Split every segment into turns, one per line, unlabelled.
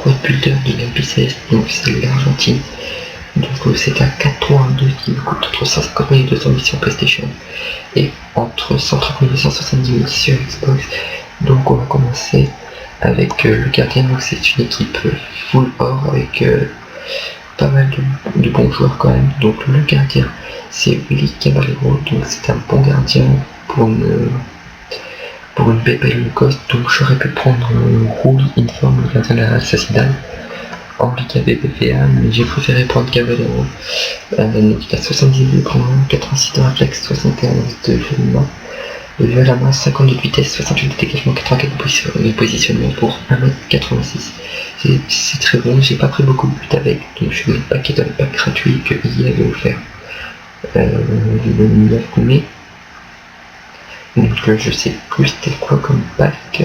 squad builder de la BCS, donc c'est l'Argentine. Donc c'est à 4.2 qui coûte entre 150 000 et 200 000 sur PlayStation et entre 130 000 et 170 000 sur Xbox. Donc on va commencer avec le gardien. Donc c'est une équipe full or avec pas mal de bons joueurs quand même. Donc le gardien c'est Willy Caballero, donc c'est un bon gardien pour une BP low cost. Donc j'aurais pu prendre Rulli Inform, le gardien de la Real Sociedad en Liga BBVA, mais j'ai préféré prendre Caballero. Il a 70 de points, 86 de réflexe, 71 de jeu à la main, 52 de vitesse, 68 de dégagement, 84 de positionnement pour 1m86. C'est très bon, j'ai pas pris beaucoup de buts avec, donc je vais le paquet dans le pack gratuit que IA avait offert le 9 mai. Donc je sais plus c'était quoi comme pack,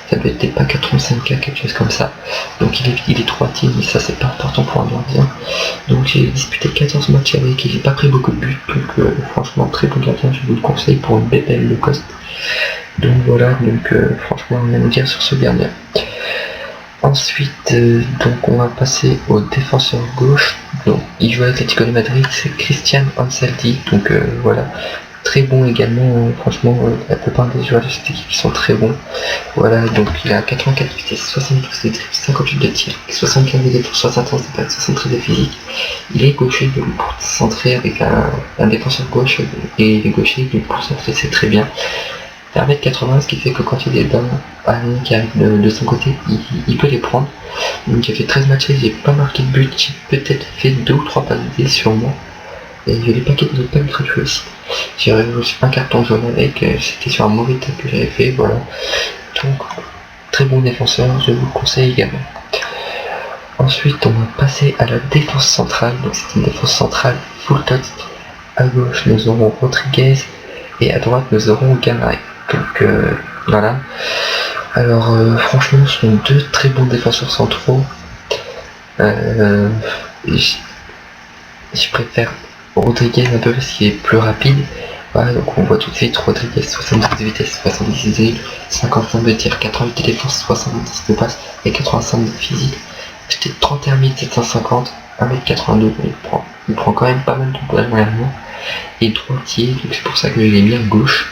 ça doit être des packs à 35K, quelque chose comme ça. Donc il est droitier, mais ça c'est pas important pour un gardien. Donc j'ai disputé 14 matchs avec et j'ai pas pris beaucoup de buts, donc franchement très bon gardien, je vous le conseille pour une BPL low cost. Donc voilà, donc franchement rien à dire sur ce gardien. Ensuite, donc on va passer au défenseur gauche. Donc il joue à l'Atlético de Madrid, c'est Christian Ansaldi, donc voilà. Très bon également, franchement la plupart des joueurs de cette équipe sont très bons. Voilà, donc il a 84 de vitesse, 72 de dribble, 58 de tir, 75 de défense, 71 de passe, 73 de physique. Il est gaucher, donc pour centrer avec un défenseur gauche et il est gaucher, donc pour centrer c'est très bien. 1m80, ce qui fait que quand il y a des ballons qui arrivent de son côté, il peut les prendre. Donc il a fait 13 matchs, j'ai pas marqué de but, j'ai peut-être fait 2 ou 3 passes D sur moi. Et il y a des paquets de packs gratuits aussi. J'ai reçu un carton jaune avec, c'était sur un mauvais tag que j'avais fait, voilà. Donc, très bon défenseur, je vous le conseille également. Ensuite, on va passer à la défense centrale. Donc, c'est une défense centrale full touch. À gauche, nous aurons Rodriguez et à droite, nous aurons Garay. Donc, voilà. Alors, franchement, ce sont deux très bons défenseurs centraux. Je préfère Rodriguez un peu parce qu'il est plus rapide. Voilà, donc on voit tout de suite Rodriguez 70 de vitesse, 70 de dribble, 55 de tir, 88 de défense, 70 de passe et 85 de physique. J'étais 31 750, 1m82, il prend quand même pas mal de balles moyennement. Et droitier, donc c'est pour ça que je l'ai mis à gauche.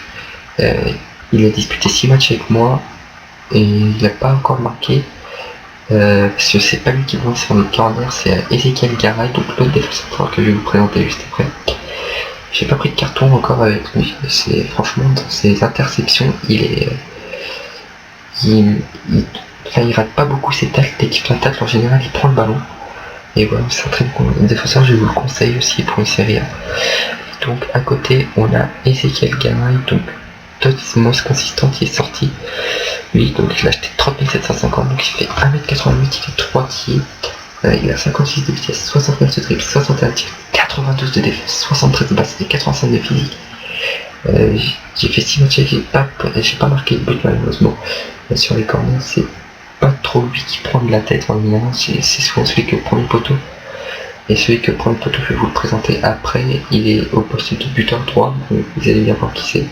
Il a disputé 6 matchs avec moi et il n'a pas encore marqué. Parce que c'est pas lui qui vend sur le corner, c'est Ezequiel Garay, donc l'autre défenseur que je vais vous présenter juste après. J'ai pas pris de carton encore avec lui, c'est franchement dans ses interceptions, il rate pas beaucoup ses tacles, dès qu'il fait un tacle en général il prend le ballon. Et voilà, c'est un très bon défenseur, je vous le conseille aussi pour une série A. Donc à côté on a Ezequiel Garay, donc totalement consistant qui est sorti. Lui, donc je l'ai acheté 30 750, donc il fait 1m88, il est droitier, il a 56 de vitesse, 69 de dribble, 61 de tir, 92 de défense, 73 de basse et 85 de physique. J'ai fait 6 matchs, j'ai pas marqué de but malheureusement. Sur les corners, c'est pas trop lui qui prend de la tête en général, c'est souvent celui qui prend le poteau. Et celui que prend le poteau, je vais vous le présenter après, il est au poste de buteur droit, vous allez bien voir qui c'est.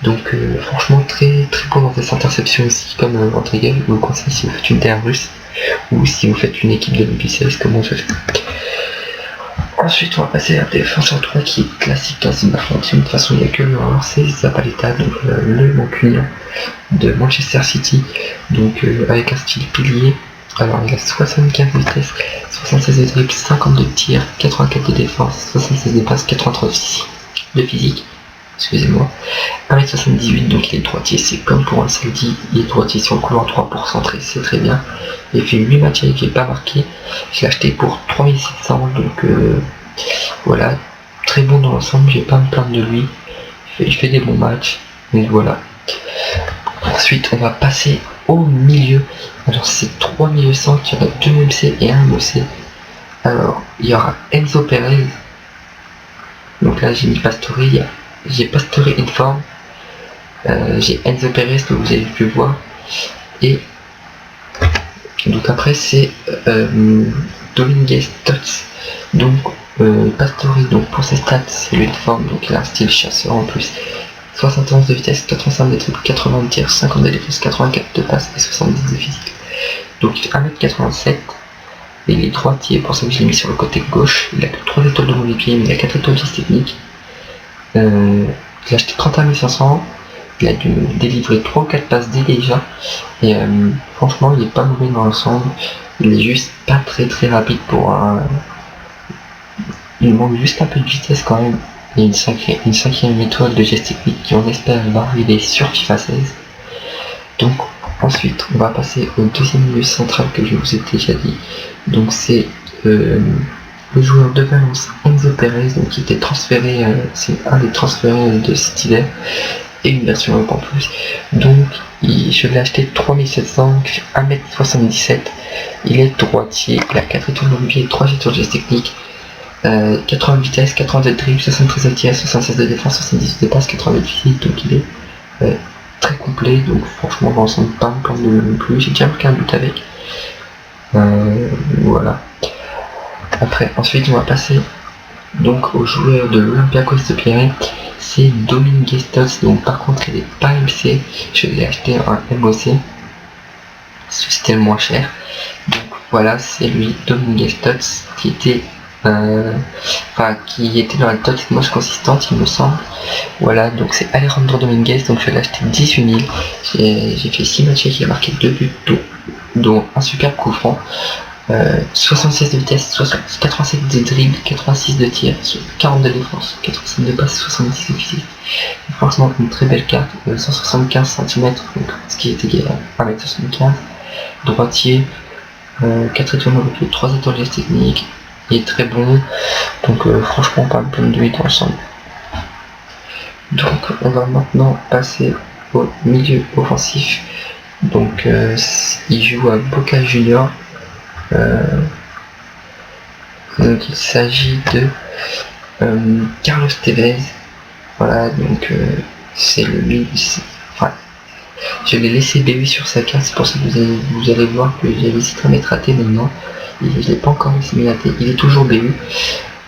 Donc franchement très très bon dans ces interceptions aussi, comme Rodriguez, je vous le conseille si vous faites une terre russe ou si vous faites une équipe de BCS comme moi je fais. Ensuite on va passer à la défense en 3 qui est classique dans une Argentine. De toute façon il n'y a que le joueur, c'est Zapaleta, donc le mancunien de Manchester City, donc avec un style pilier. Alors il a 75 de vitesse, 76 de dribble, 52 de tir, 84 de défense, 76 de passe, 83 de physique. Excusez-moi, 1m78, donc il est droitier, c'est comme pour un Saldi, il est droitier sur le couloir droit pour centrer, c'est très bien. Il a fait 8 matchs avec, il n'est pas marqué, je l'ai acheté pour 3700, donc voilà, très bon dans l'ensemble, je vais pas me plaindre de lui, il fait des bons matchs, donc voilà. Ensuite on va passer au milieu, alors c'est 3 milieux centres, il y en a 2 MC et 1 MC. Alors il y aura Enzo Perez, donc là j'ai mis Pastore, j'ai Pastore Inform, j'ai Enzo Perez que vous avez pu voir, et donc après c'est Dominguez Tots, donc Pastore, donc pour ses stats c'est l'uniforme, donc il a un style chasseur en plus, 71 de vitesse, 85 de dribble, 80 de tir, 50 de défense, 84 de passe et 70 de physique. Donc il fait 1m87 et il est droitier, pour ça que je l'ai mis sur le côté gauche. Il a que 3 étoiles de mauvais pied, mais il a 4 étoiles de geste technique. Il a acheté 31 500. Il a dû délivrer 3 ou 4 passes D déjà. Et franchement, il est pas mauvais dans l'ensemble. Il est juste pas très rapide pour un. Il manque juste un peu de vitesse quand même. Et une cinquième étoile de geste technique qui, on espère, va arriver sur FIFA 16. Donc ensuite, on va passer au deuxième milieu central que je vous ai déjà dit. Donc c'est le joueur de Valence, Enzo Perez, donc, qui était transféré, c'est un des transférés de cet hiver, et une version Europe en plus. Donc je l'ai acheté 3700, 1m77, il est droitier, il a 4 étoiles de pied, 3 étoiles de geste technique, 80 de vitesse, 80 de dribble, 73 de tir, 76 de défense, 78 de passe, 80 de physique, donc il est très complet, donc franchement dans l'ensemble pas me plaindre non plus, j'ai déjà marqué un but avec. Voilà. Après, ensuite on va passer donc au joueur de l'Olympiakos de Pierre, c'est Dominguez Tots. Donc par contre il n'est pas MC, je l'ai acheté un MOC, c'était le moins cher. Donc voilà, c'est lui, Dominguez Tots, qui était dans la Tots moche consistante, il me semble. Voilà, donc c'est Alejandro Dominguez, donc je l'ai acheté 18 000. J'ai fait 6 matchs, qui a marqué 2 buts, dont un super coup franc. 76 de vitesse, 87 de dribble, 86 de tir, 40 de défense, 87 de passe, 70 de physique. Franchement une très belle carte, 175 cm, donc ce qui est égal à 1m75, droitier, 4 étoiles de pied, 3 étoiles de technique, il est très bon, donc franchement pas me plaindre de lui dans l'ensemble. Donc on va maintenant passer au milieu offensif. Donc il joue à Boca Juniors. Donc il s'agit de Carlos Tevez. Voilà, donc c'est le je l'ai laissé BU sur sa carte, c'est pour ça que vous allez voir que j'avais hésité à mettre AT maintenant. Je ne l'ai pas encore laissé AT, il est toujours BU.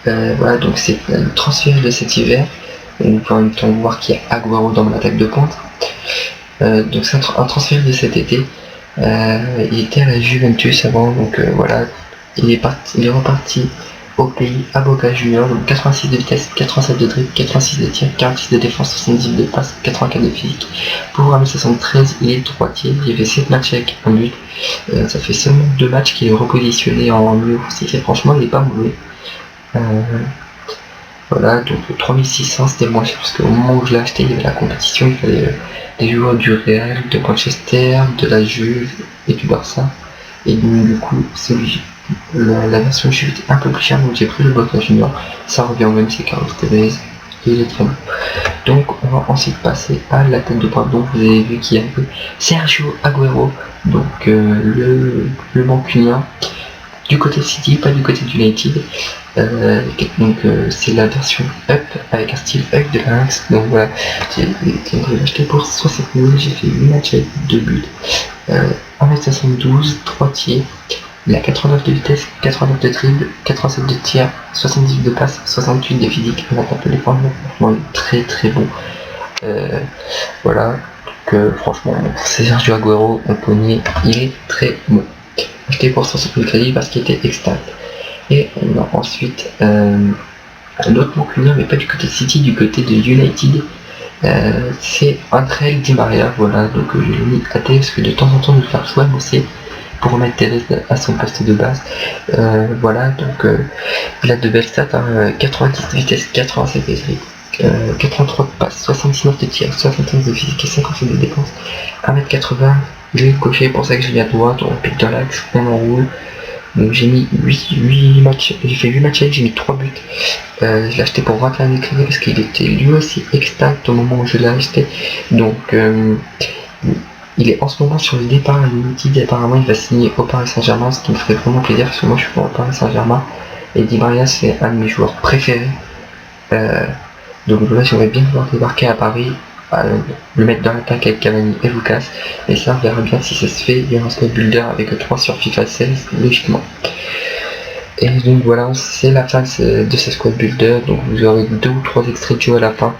Voilà, donc c'est le transfert de cet hiver. On peut en même temps voir qu'il y a Agüero dans mon attaque de pointe. Donc c'est un transfert de cet été. Il était à la Juventus avant, donc voilà, il est reparti au pays à Boca Juniors, donc 86 de vitesse, 87 de dribble, 86 de tir, 46 de défense, 70 de passe, 84 de physique. Pour 1m73, il est droitier, il avait 7 matchs avec un but. Ça fait seulement 2 matchs qu'il est repositionné en milieu offensif et franchement il n'est pas mauvais. Voilà, donc 3600 c'était moins cher parce qu'au moment où je l'ai acheté il y avait la compétition, il fallait des joueurs du Real, de Manchester, de la Juve et du Barça. Et donc, du coup la version Juve était un peu plus chère, donc j'ai pris le Boca Junior. Ça revient au même, c'est Carlos Tevez et il est très bon. Donc on va ensuite passer à la tête de pointe. Donc vous avez vu qu'il y avait Sergio Agüero, donc le mancunien, du côté City, pas du côté d'United. Donc c'est la version Up avec un style Up de Lynx. Donc voilà, j'ai acheté pour 60 000, j'ai fait 8 matchs avec 2 buts, 1m72, droitier, il a 89 de vitesse, 89 de dribble, 87 de tir, 78 de passe, 68 de physique, on a pas pu les prendre, franchement très bon. Voilà, donc franchement c'est Sergio Agüero, on connaît, il est très bon. Acheté pour 160 000 crédits parce qu'il était externe. Et on a ensuite l'autre mancunien, mais pas du côté de City, du côté de United. C'est André Di Maria, voilà, donc je l'ai mis à terre parce que de temps en temps nous faire jouer aussi pour remettre Tevez à son poste de base. Voilà, donc il a de belles stats, 90 de vitesse, 87 de dribble, 83 de passe, 79 de tir, 75 de physique et 57 de défense, 1m80, je l'ai coché, pour ça que je l'ai à droite, on pique dans l'axe, on enroule. Donc j'ai mis 8 matchs, j'ai fait 8 matchs avec, j'ai mis 3 buts. Je l'ai acheté pour 21 000 crédits parce qu'il était lui aussi extact au moment où je l'ai acheté. Donc il est en ce moment sur le départ à United, apparemment il va signer au Paris Saint-Germain, ce qui me ferait vraiment plaisir parce que moi je suis pour le Paris Saint-Germain. Et Di Maria c'est un de mes joueurs préférés. Donc voilà, j'aurais bien pouvoir débarquer à Paris, le mettre dans l'attaque avec Cavani et Lucas, et ça on verra bien si ça se fait. Il y a un squad builder avec 3 sur FIFA 16 logiquement. Et donc voilà, c'est la fin de ce squad builder, donc vous aurez 2 ou 3 extraits de jeu à la fin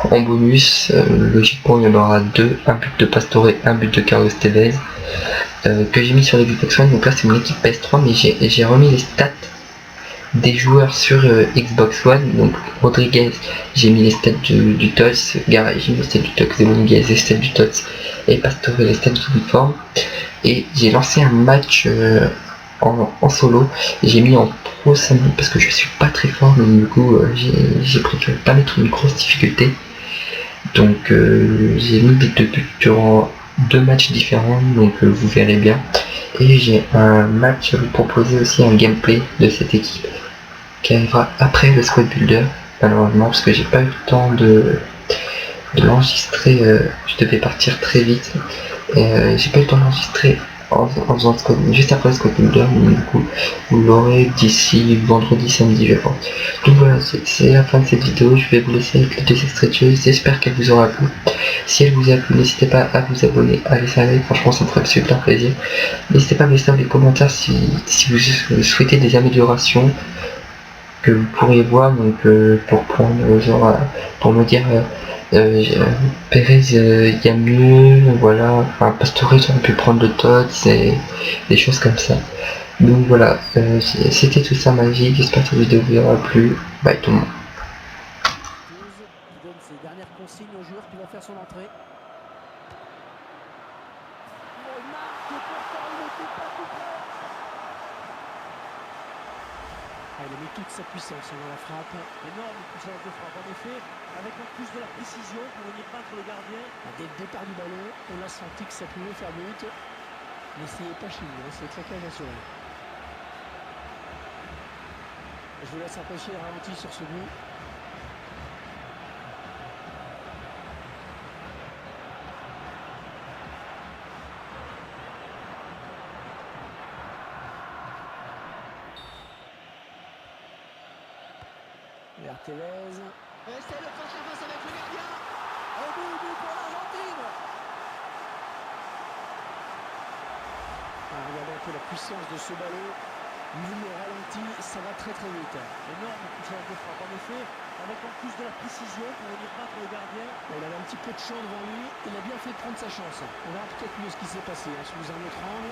En bonus, logiquement il y en aura deux, un but de Pastore, un but de Carlos Tevez, que j'ai mis sur l'Xbox One. Donc là c'est mon équipe PS3, mais j'ai remis les stats des joueurs sur Xbox One. Donc Rodriguez, j'ai mis les stats du Tots, Garay, j'ai mis les stats du Tots, Dominguez, les stats du Tots, et Pastore, les stats du uniforme. Et j'ai lancé un match en solo, j'ai mis en pro samedi parce que je suis pas très fort, donc du coup j'ai préféré pas mettre une grosse difficulté. Donc j'ai mis des deux buts durant deux matchs différents, donc vous verrez bien. Et j'ai un match à vous proposer aussi, un gameplay de cette équipe qui arrivera après le Squad Builder, malheureusement, parce que j'ai pas eu le temps de l'enregistrer, je devais partir très vite, et j'ai pas eu le temps d'enregistrer en faisant le squad, juste après le Squad Builder, donc du coup vous l'aurez d'ici vendredi, samedi je pense. Donc voilà, c'est la fin de cette vidéo, je vais vous laisser avec les deux extraits de jeu, j'espère qu'elle vous aura plu. Si elle vous a plu, n'hésitez pas à vous abonner, à laisser un like, franchement ça me ferait super plaisir. N'hésitez pas à me laisser dans les commentaires si vous souhaitez des améliorations que vous pourriez voir, donc pour prendre genre pour me dire Pérez il y a mieux, voilà, enfin Pastore j'aurais pu prendre le Todd, c'est des choses comme ça. Donc voilà, c'était tout ça ma vie, j'espère que cette vidéo vous aura plu, bye tout le monde.
Qui donne ses dernières consignes au joueur qui va faire son entrée. Il marque et pourtant il n'était pas tout près. Ah, il a mis toute sa puissance dans la frappe. Énorme puissance de frappe en effet, avec en plus de la précision pour venir battre le gardien. Dès le départ du ballon, on a senti que ça pouvait faire but. Mais c'est pas chez nous, c'est claquage assuré. Je vous laisse apprécier le ralenti sur ce but. Vers Tevez. Et c'est le face à face avec le gardien. Au but pour l'Argentine. Regardez un peu la puissance de ce ballon. Vu le ralenti, ça va très très vite. Énorme puissance de frappe en effet, avec en plus de la précision pour venir battre le gardien. Il avait un petit peu de champ devant lui, il a bien fait de prendre sa chance. On verra peut-être mieux ce qui s'est passé sous un autre angle.